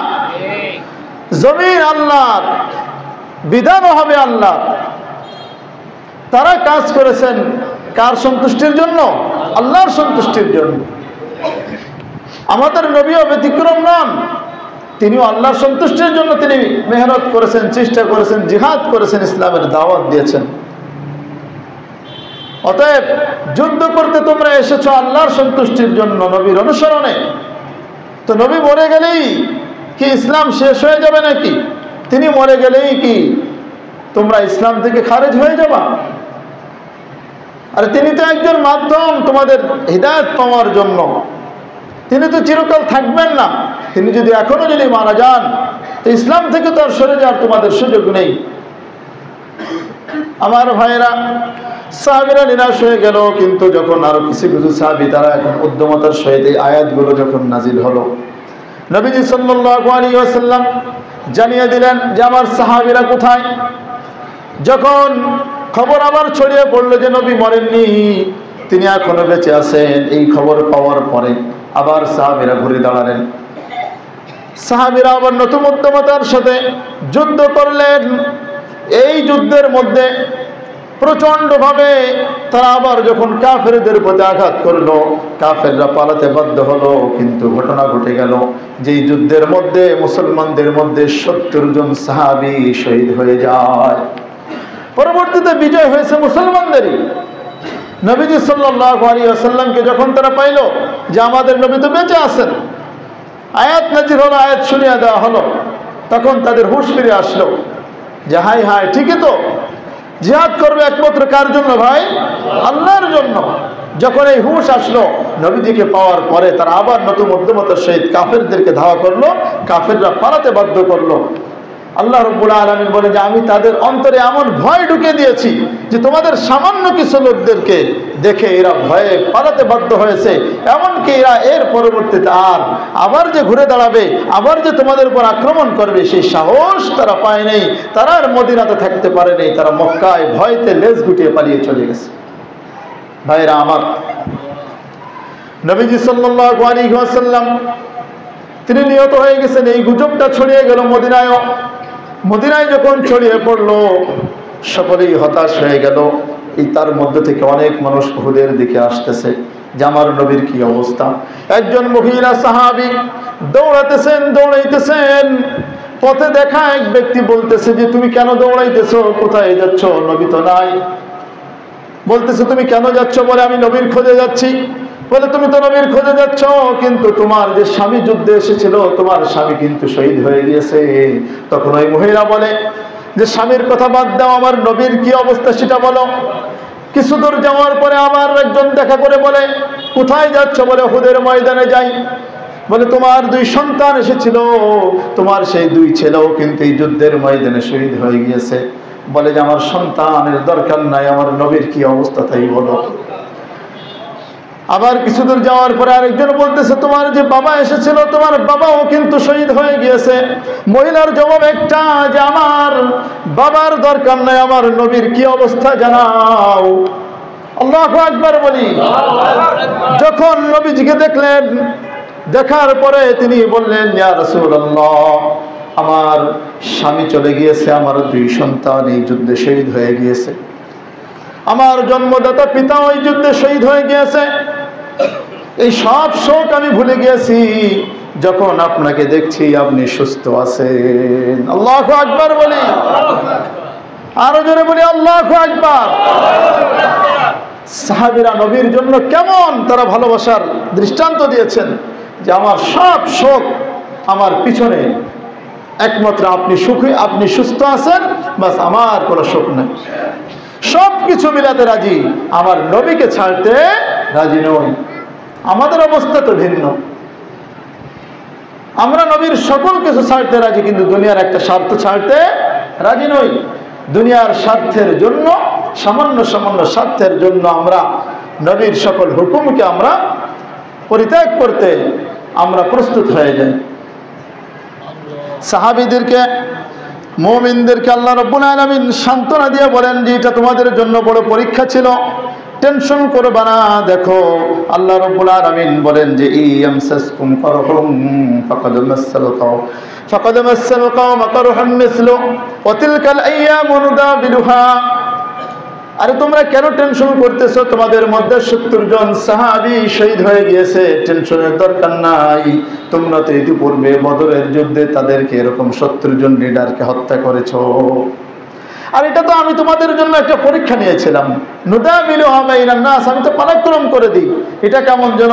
জমিন আল্লাহর, বিধানও হবে আল্লাহর। তারা কাজ করেছেন কার সন্তুষ্টির জন্য? আল্লাহর সন্তুষ্টির জন্য। আমাদের নবীও ব্যতিক্রম নন, তিনিও আল্লাহর সন্তুষ্টির জন্য তিনি মেহনত করেছেন, চেষ্টা করেছেন, জিহাদ করেছেন, ইসলামের দাওয়াত দিয়েছেন। অতএব যুদ্ধ করতে তোমরা এসেছো আল্লাহর সন্তুষ্টির জন্য, নবীর অনুসরণে। তো নবী মরে গেলেই কি ইসলাম শেষ হয়ে যাবে নাকি? তিনি মরে গেলেই কি তোমরা ইসলাম থেকে খারেজ হয়ে যাবা? আর তিনি তো একজন মাধ্যম তোমাদের হিদায়াত পাওয়ার জন্য। তিনি তো চিরকাল থাকবেন না। তিনি যদি এখনো যদি মারা যান, তো ইসলাম থেকে তো আর সরে যাওয়ার তোমাদের সুযোগ নেই। আমার ভাইয়েরা, সাহাবীরা নিরাশ হয়ে গেল, কিন্তু যখন আরো কিছু কিছু সাহাবী তারা এখন উদ্যমতার সহিত এই আয়াতগুলো যখন নাজিল হলো, নবীজি সাল্লাল্লাহু আলাইহি ওয়াসাল্লাম জানিয়ে দিলেন যে আমার সাহাবীরা কোথায়। যখন খবর আবার ছড়িয়ে পড়লো যে নবী মরেননি, তিনি এখনো বেঁচে আছেন, এই খবর পাওয়ার পরে আবার সাহাবীরা ঘুরে দাঁড়ালেন। সাহাবীরা আবার নতুন উদ্যমতার সাথে যুদ্ধ করলেন। এই যুদ্ধের মধ্যে প্রচন্ডভাবে তারা আবার যখন কাফেরদের প্রতি আঘাত করলো, কাফেররা পালাতে বাধ্য হলো। কিন্তু ঘটনা ঘটে গেল, যেই যুদ্ধের মধ্যে মুসলমানদের মধ্যে 70 জন সাহাবী শহীদ হয়ে যায়। পরবর্তীতে বিজয় হয়েছে মুসলমানদেরই। নবীজি সাল্লাল্লাহু আলাইহি ওয়াসাল্লামকে যখন তারা পাইল যে আমাদের নবী তো বেঁচে আছেন, আয়াত নাজিল হলো, আয়াত শুনিয়ে দেওয়া হলো, তখন তাদের হুঁশ ফিরে আসলো যে হাই হাই, ঠিকই তো, জিহাদ করবে একমাত্র কার জন্য ভাই? আল্লাহর জন্য। যখন এই হুঁশ আসলো নবীজিকে পাওয়ার পরে, তারা আবার নতুন উদ্যমতার সহিত কাফেরদেরকে ধাওয়া করলো, কাফেররা পালাতে বাধ্য করলো। আল্লাহ রাব্বুল আলামিন বলে যে আমি তাদের অন্তরে এমন ভয় ঢুকে দিয়েছি যে তোমাদের সামান্য কিছু লোকদেরকে দেখে এরা ভয়ে পালাতে বাধ্য হয়েছে। এমনকি এরা এর পরবর্তীতে আবার যে ঘুরে দাঁড়াবে, আবার যে তোমাদের উপর আক্রমণ করবে, সেই সাহস তারা পায় নাই। তারা আর মদিনাতে থাকতে পারে নাই, তারা মক্কায় ভয়তে লেজ গুটিয়ে পালিয়ে চলে গেছে। ভাইরা আমার, নবীজি সাল্লাল্লাহু আলাইহি ওয়াসাল্লাম তিনি নিহত হয়ে গেছেন, এই গুজবটা ছড়িয়ে গেল মদিনায়ও। মদিনায় যখন ছড়িয়ে পড়লো, সকলেই হতাশ হয়ে গেল। এই তার মধ্যে থেকে অনেক মানুষ উহুদের দিকে আসতেছে যে আমার নবীর কি অবস্থা। একজন মহিলা সাহাবী দৌড়াইতেছেন। পথে দেখা এক ব্যক্তি বলতেছে যে তুমি কেন দৌড়াইতেছো, কোথায় যাচ্ছ, নবী তো নাই। বলতেছে তুমি কেন যাচ্ছ? বলে আমি নবীর খোঁজে যাচ্ছি। বলে তুমি তো নবীর খোঁজে যাচ্ছ, কিন্তু তোমার যে স্বামী যুদ্ধে এসেছিল, তোমার স্বামী কিন্তু শহীদ হয়ে গিয়েছে। তখন ওই মহিলা বলে যে স্বামীর কথা বাদ দাও, আমার নবীর কি অবস্থা সেটা বলো। কিছু দূর যাওয়ার পরে আবার একজন দেখা করে বলে কোথায় যাচ্ছ? বলে উহুদের ময়দানে যাই। বলে তোমার 2 সন্তান এসেছিল, তোমার সেই 2 ছেলেও কিন্তু এই যুদ্ধের ময়দানে শহীদ হয়ে গিয়েছে। বলে যে আমার সন্তানের দরকার নাই, আমার নবীর কি অবস্থা তাই বলো। আবার কিছু দূর যাওয়ার পরে আরেকজন বলতেছে তোমার যে বাবা এসেছিল, তোমার বাবাও কিন্তু শহীদ হয়ে গিয়েছে। মহিলার জবাব একটা যে আমার বাবার দরকার নাই, আমার নবীর কি অবস্থা জানাও। আল্লাহু আকবার বলি। যখন নবীজিকে দেখলেন, দেখার পরে তিনি বললেন ইয়া রাসূলুল্লাহ, আমার স্বামী চলে গিয়েছে, আমার 2 সন্তান এই যুদ্ধে শহীদ হয়ে গিয়েছে, আমার জন্মদাতা পিতা ওই যুদ্ধে শহীদ হয়ে গিয়েছে। এই সব শোক আমি ভুলে গিয়েছি যখন আপনাকে দেখছি আপনি সুস্থ আছেন। আল্লাহু আকবার বলি, আরো জোরে বলি আল্লাহু আকবার। সাহাবীরা নবীর জন্য কেমন তারা ভালোবাসার দৃষ্টান্ত দিয়েছেন যে আমার সব শোক আমার পিছনে, একমাত্র আপনি সুখী, আপনি সুস্থ আছেন, বাস আমার কোনো শোক নাই। সব কিছু মিলাতে রাজি, আমার নবীকে ছাড়তে রাজি নই। আমাদের অবস্থা তো ভিন্ন। আমরা নবীর সকল কিছু ছাড়তে রাজি, কিন্তু দুনিয়ার একটা স্বার্থ ছাড়তে রাজি নই। দুনিয়ার স্বার্থের জন্য, সামান্য সামান্য স্বার্থের জন্য আমরা নবীর সকল হুকুমকে আমরা পরিত্যাগ করতে আমরা প্রস্তুত হয়ে যাই। সাহাবীদেরকে, মুমিনদেরকে আল্লাহ রাব্বুল আলামিন সান্ত্বনা দিয়ে বলেন যে এটা তোমাদের জন্য বড় পরীক্ষা ছিল, টেনশন করবে না। দেখো আল্লাহ রাব্বুল আলামিন বলেন যে ইয়ামসাসকুম কারহুম ফাকাদ মাসাল কওম কারহুম মিসলু ওয়া তিলকাল আইয়ামু নুদাবিলুহা। আরে তোমরা কেন টেনশন করতেছো? তোমাদের মধ্যে 70 জন সাহাবী শহীদ হয়ে গিয়েছে, টেনশনের দরকার নাই। তোমরা তো ইতিপূর্বে বদরের যুদ্ধে তাদেরকে এরকম 70 জন লিডারকে হত্যা করেছো। আর এটা তো আমি তোমাদের জন্য একটা পরীক্ষা নিয়েছিলাম। নুদাবিলুহা বাইনান নাস, আমি তো পালাক্রম করে দিই। এটা কেমন যেন,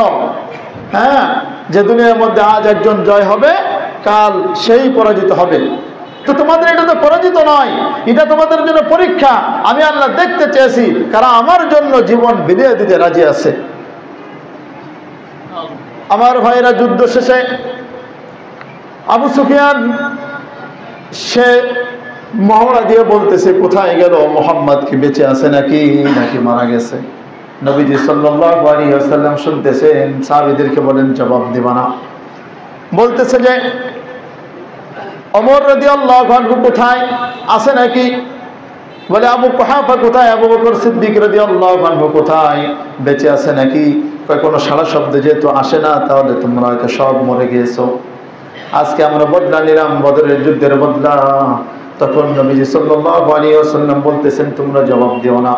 হ্যাঁ, যে দুনিয়ার মধ্যে আজ একজন জয় হবে, কাল সেই পরাজিত হবে। তো তোমাদের এটা তো পরাজিত নয়, এটা তোমাদের জন্য পরীক্ষা। আমি আল্লাহ দেখতে চেয়েছি কারা আমার জন্য জীবন বিলিয়ে দিতে রাজি আছে। আমার ভাইরা, যুদ্ধ শেষে আবু সুফিয়ান সে মহড়া দিয়ে বলতেছে, কোথায় গেল মুহাম্মদ? কি বেঁচে আছে নাকি মারা গেছে? নবীজি সাল্লাল্লাহু আলাইহি ওয়াসাল্লাম শুনতেছেন, সাহাবীদেরকে বলেন জবাব দিবা না। বলতেছে যে ওমর রাদিয়াল্লাহু আনহু কোথায় আছে নাকি? বলে আবু কুহাফা কোথায়? আবু বকর সিদ্দিক রাদিয়াল্লাহু আনহু কোথায়? বেঁচে আছে নাকি? কোনো সারা শব্দ যেহেতু আসে না, তাহলে তোমরা হয়তো সব মরে গিয়েছো। আজকে আমরা বদলা নিলাম, বদরের যুদ্ধের বদলা। তখন নবীজি সাল্লাল্লাহু আলাইহি ওয়াসাল্লাম বলতেছেন তোমরা জবাব দিও না।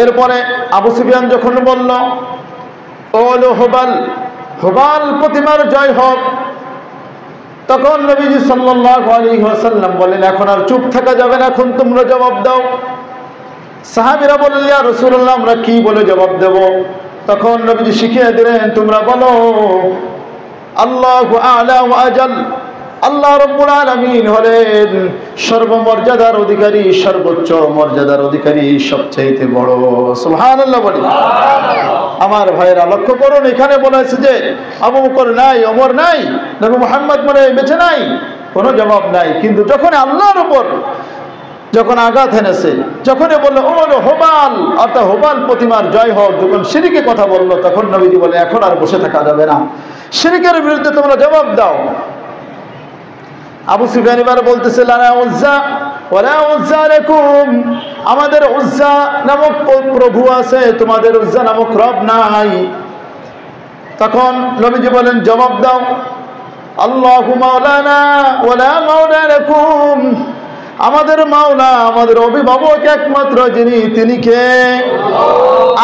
এরপরে আবু সুফিয়ান যখন বলল ওলো হুবাল, হুবাল প্রতিমার জয় হোক, তখন নবীজি সাল্লাল্লাহু আলাইহি ওয়াসাল্লাম বলেন এখন আর চুপ থাকা যাবে না, এখন তোমরা জবাব দাও। সাহাবীরা বললেন ইয়া রাসূলুল্লাহ আমরা কি বলে জবাব দেব? তখন নবীজি শিখিয়ে দিলেন তোমরা বলো আল্লাহু আ'লা ওয়া আজাল, আল্লাহ রাব্বুল আলামিন হলেন সর্বমর্যাদার অধিকারী, সর্বোচ্চ মর্যাদার অধিকারী, সবচেয়ে বড়। সুবহানাল্লাহ বলি। আমার ভাইয়েরা লক্ষ্য করুন, এখানে বলেছে যে আবু বকর নাই, ওমর নাই, নবী মুহাম্মদ মনে বেঁচে নাই, কোনো জবাব নাই। কিন্তু যখন আল্লাহর উপর যখন আঘাত এনেছে, যখনই বললো ও হুবাল অর্থাৎ হুবাল প্রতিমার জয় হোক, যখন শিরকের কথা বললো, তখন নবীজি বলে এখন আর বসে থাকা যাবে না, শিরকের বিরুদ্ধে তোমরা জবাব দাও। আবু সুফিয়ান এবার বলতেছে লানা উজ্জা ওয়ালা উজ্জা লাকুম, আমাদের উজ্জা নামক প্রভু আছে, তোমাদের উজ্জা নামক রব নাই। তখন নবীজি বলেন জবাব দাও আল্লাহু মাওলানা ওয়ালা মাওলা লাকুম, আমাদের মাওলা, আমাদের অভিভাবক একমাত্র যিনি, তিনি কে?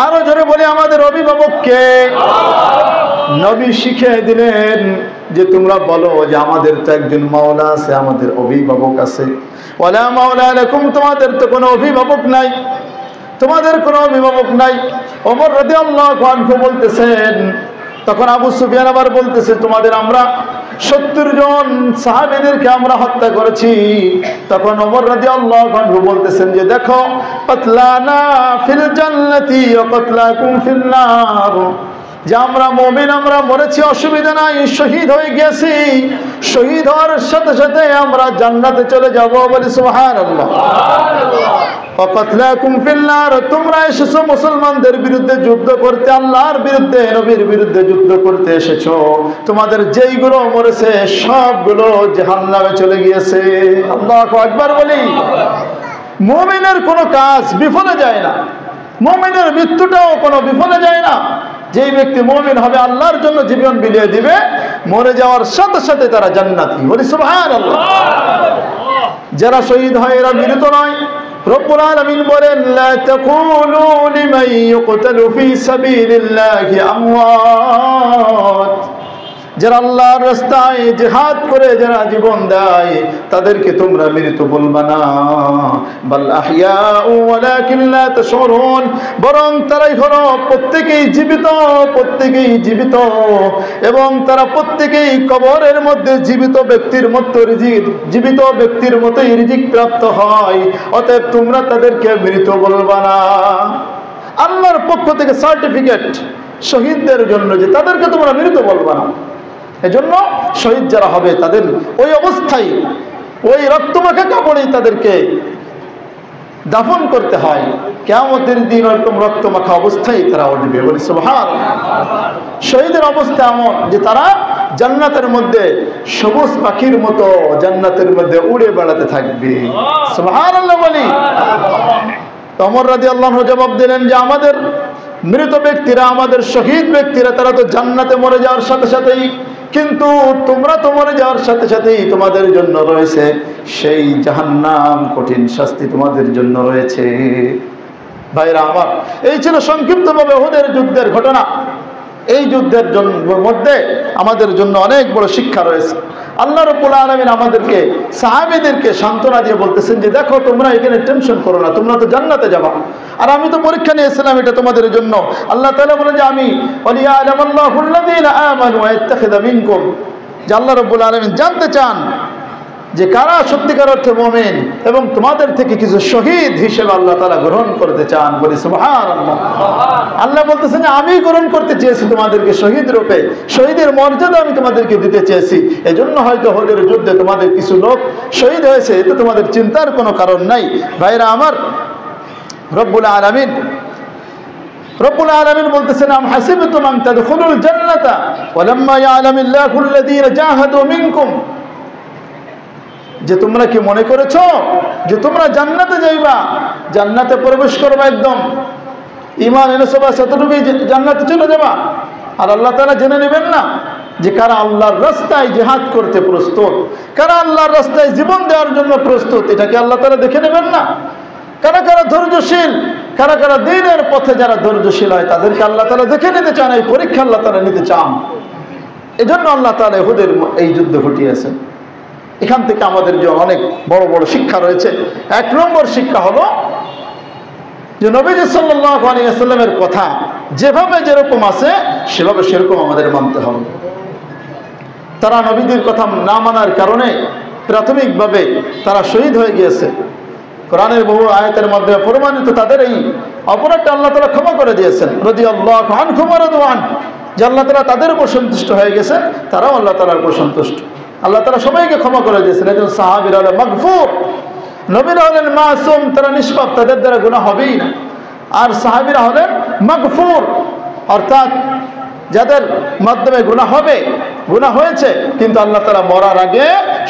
আরো জোরে বলি আমাদের অভিভাবক কে? নবী শিখিয়ে দিলেন যে তোমরা বলো যে আমাদের তো একজন মাওলা আছে, আমাদের অভিভাবক আছে। ওয়ালা মাওলা লাকুম, তোমাদের তো কোনো অভিভাবক নাই, তোমাদের কোনো অভিভাবক নাই। ওমর রাদিয়াল্লাহু আনহু বলতেছেন, তখন আবু সুফিয়ান আবার বলতেছে তোমাদের আমরা 70 জন সাহাবীদেরকে আমরা হত্যা করেছি। তখন ওমর রাদিয়াল্লাহু আনহু বলতেছেন যে দেখো কাতলানা ফিল জান্নাতি ওয়া কাতলাকুম ফিন নার, যে আমরা মুমিন, আমরা মরেছি অসুবিধা নাই, শহীদ হয়ে গেছি, শহীদ হওয়ার সাথে সাথে আমরা জান্নাতে চলে যাব। বলি সুবহানাল্লাহ। ওয়া কাতলাকুম ফিন নার, তোমরা এসেছো মুসলমানদের বিরুদ্ধে যুদ্ধ করতে, আল্লাহর বিরুদ্ধে, নবীর বিরুদ্ধে যুদ্ধ করতে এসেছো, তোমাদের যেইগুলো মরেছে সবগুলো জাহান্নামে চলে গিয়েছে। আল্লাহু আকবার বলি। মুমিনের কোনো কাজ বিফলে যায় না, মুমিনের মৃত্যুটাও কোনো বিফলে যায় না। যেই ব্যক্তি মুমিন হবে, আল্লাহর জন্য জীবন বিলিয়ে দিবে, মরে যাওয়ার সাথে সাথে তারা জান্নাতি। বলি সুবহানাল্লাহ। যারা শহীদ হয় এরা মৃত নয়। রব্বুল আলামিন বলেন লা তাকুলু লিমান ইউকতালু ফি সাবিলিল্লাহি আমওয়াত, যারা আল্লাহর রাস্তায় জিহাদ করে যারা জীবন দেয় তাদেরকে তোমরা মৃত বলবা না। বাল আহইয়াউ ওয়ালাকিন লা তাশউরুন, বরং তারাই হলো প্রত্যেকেই জীবিত, প্রত্যেকেই জীবিত, এবং তারা প্রত্যেকেই কবরের মধ্যে জীবিত ব্যক্তির মতো জীবিত ব্যক্তির মতোই রিজিক প্রাপ্ত হয়। অতএব তোমরা তাদেরকে মৃত বলবা না। আল্লাহর পক্ষ থেকে সার্টিফিকেট শহীদদের জন্য যে তাদেরকে তোমরা মৃত বলবা না। এজন্য শহীদ যারা হবে তাদের ওই অবস্থায়, ওই রক্তমাখা কাপড়েই তাদেরকে দাফন করতে হয়। কিয়ামতের দিন এরকম রক্তমাখা অবস্থায় তারা উঠবে। বলি সুবহানাল্লাহ। শহীদের অবস্থা এমন যে তারা জান্নাতের মধ্যে সবুজ পাখির মতো জান্নাতের মধ্যে উড়ে বেড়াতে থাকবে। সুবহানাল্লাহ বলি। ওমর রাদিয়াল্লাহু আনহু জবাব দিলেন যে আমাদের মৃত ব্যক্তিরা, আমাদের শহীদ ব্যক্তিরা, তারা তো জান্নাতে মরে যাওয়ার সাথে সাথেই, কিন্তু তোমরা তো মরে যাওয়ার সাথে সাথেই তোমাদের জন্য রয়েছে সেই জাহান্নাম, কঠিন শাস্তি তোমাদের জন্য রয়েছে। ভাইরা আমার, এই ছিল সংক্ষিপ্তভাবে উহুদের যুদ্ধের ঘটনা। এই যুদ্ধের মধ্যে আমাদের জন্য অনেক বড় শিক্ষা রয়েছে। আল্লাহ রাব্বুল আলামিন আমাদেরকে, সাহাবীদেরকে সান্ত্বনা দিয়ে বলতেছেন যে দেখো তোমরা এখানে টেনশন করো না, তোমরা তো জান্নাতে যাবা, আর আমি তো পরীক্ষা নিয়েছিলাম এটা তোমাদের জন্য। আল্লাহ তাআলা বলেন যে আমি ওয়ালিয়া'লামাল্লাহুল্লাযীনা আমানু ওয়া ইয়াত্তাখিযা মিনকুম, যে আল্লাহ রাব্বুল আলামিন জানতে চান যে কারা সত্যিকার অর্থে মুমিন এবং তোমাদের থেকে কিছু শহীদ হিসেবে আল্লাহ তাআলা গ্রহণ করতে চান। বলি সুবহানাল্লাহ। আল্লাহ বলতেছেন যে আমি গ্রহণ করতে চেয়েছি তোমাদেরকে শহীদ রূপে, শহীদের মর্যাদা আমি তোমাদেরকে দিতে চেয়েছি। এজন্য হয়তো ওদের যুদ্ধে তোমাদের কিছু লোক শহীদ হয়েছে, এতে তোমাদের চিন্তার কোনো কারণ নাই। ভাইরা আমার, রব্বুল আলামিন বলতেছেন আম হাসিবতুম আন তাদখুলুল জান্নাতা ওয়ালাম্মা ইয়ালামিল্লাহুল্লাযীনা জাহাদু মিনকুম, যে তোমরা কি মনে করেছো যে তোমরা জান্নাতে যাইবা, জান্নাতে প্রবেশ করবা, একদম ঈমান এনেছো বা এতটুকুই জান্নাতে চলে যাবা, আর আল্লাহ তাআলা জেনে নেবেন না যে কারা আল্লাহর রাস্তায় জিহাদ করতে প্রস্তুত, কারা আল্লাহর রাস্তায় জীবন দেওয়ার জন্য প্রস্তুত, এটা কি আল্লাহ তাআলা দেখে নেবেন না? কারা কারা ধৈর্যশীল, কারা কারা দ্বীনের পথে যারা ধৈর্যশীল হয় তাদেরকে আল্লাহ তাআলা দেখে নিতে চান, এই পরীক্ষা আল্লাহ তাআলা নিতে চান। এজন্য আল্লাহ তাআলা উহুদের এই যুদ্ধ ঘটিয়েছেন। এখান থেকে আমাদের যে অনেক বড় বড় শিক্ষা রয়েছে। 1 নম্বর শিক্ষা হলো যে নবীজি সাল্লাল্লাহু আলাইহি ওয়াসাল্লামের কথা যেভাবে যেরকম আছে সেভাবে সেরকম আমাদের মানতে হবে। তারা নবীদের কথা না মানার কারণে প্রাথমিকভাবে তারা শহীদ হয়ে গিয়েছে। কোরআনের বহু আয়াতের মধ্যে প্রমাণিত তাদের এই অপরাধটা আল্লাহ তাআলা ক্ষমা করে দিয়েছেন। রাদিয়াল্লাহু আনহুম ওয়া রাদু আন, যে আল্লাহ তাআলা তাদের উপর সন্তুষ্ট হয়ে গেছেন, তারাও আল্লাহ তাআলার উপর সন্তুষ্ট। আল্লাহ তাআলা সবাইকে ক্ষমা করে দিয়েছেন। একজন সাহাবীরা হলেন মাগফুর, নবীরা হলেন মাসুম, তারা নিষ্পাপ, তাদের দ্বারা গুনাহ হবেই না। আর সাহাবীরা হলেন মাগফুর, অর্থাৎ যাদের মাধ্যমে গুনাহ হবে, গুনাহ হয়েছে, কিন্তু আল্লাহ তাআলা মরার আগে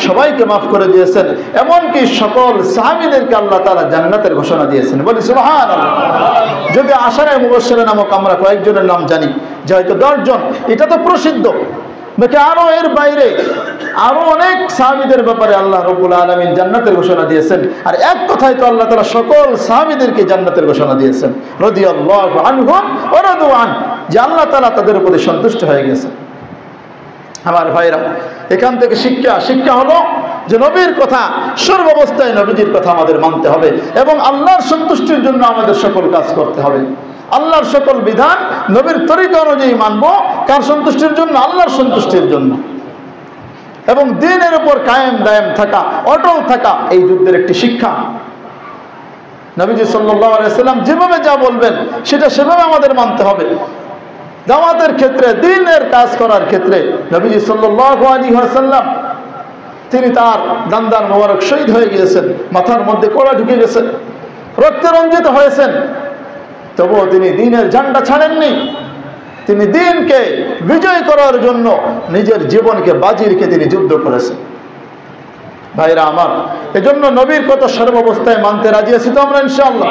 সবাইকে মাফ করে দিয়েছেন। এমনকি সকল সাহাবীদেরকে আল্লাহ তাআলা জান্নাতের ঘোষণা দিয়েছেন। বলি সুবহানাল্লাহ। যদি আশারায়ে মুবাশশিরা নামক আমরা কয়েকজনের নাম জানি, যে হয়তো 10 জন, এটা তো প্রসিদ্ধ, নাকি আরো এর বাইরে আরো অনেক সাহাবীদের ব্যাপারে আল্লাহ রাব্বুল আলামিন জান্নাতের ঘোষণা দিয়েছেন। আর এক কথায় তো আল্লাহ তাআলা সকল সাহাবীদেরকে জান্নাতের ঘোষণা দিয়েছেন। রাদিয়াল্লাহু আনহুম ওয়া রাদু আন, যে আল্লাহ তাআলা তাদের উপরে সন্তুষ্ট হয়ে গেছেন। আমার ভাইরা, এখান থেকে শিক্ষা হলো যে নবীর কথা সর্বাবস্থায় নবীজির কথা আমাদের মানতে হবে এবং আল্লাহর সন্তুষ্টির জন্য আমাদের সকল কাজ করতে হবে। আল্লাহর সকল বিধান নবীর তরিকা অনুযায়ী মানবো। কার সন্তুষ্টির জন্য? আল্লাহর সন্তুষ্টির জন্য। এবং দ্বীনের উপর কায়েম দায়েম থাকা, অটল থাকা, এই যুদ্ধের একটি শিক্ষা। নবীজি সাল্লাল্লাহু আলাইহি ওয়াসাল্লাম যেভাবে যা বলবেন সেটা সেভাবে আমাদের মানতে হবে। দাওয়াতের ক্ষেত্রে, দ্বীনের কাজ করার ক্ষেত্রে নবীজি সাল্লাল্লাহু আলাইহি ওয়াসাল্লাম তিনি তার দান্দার মোবারক শহীদ হয়ে গিয়েছেন, মাথার মধ্যে কড়া ঢুকে গেছে, রক্তে রঞ্জিত হয়েছেন, তবুও তিনি দ্বীনের ঝান্ডা ছাড়েননি। তিনি দ্বীনকে বিজয় করার জন্য নিজের জীবনকে বাজি রেখে তিনি যুদ্ধ করেছেন। ভাইরা আমার, এজন্য নবীর কথা সর্বাবস্থায় মানতে রাজি আছি তো আমরা ইনশাআল্লাহ।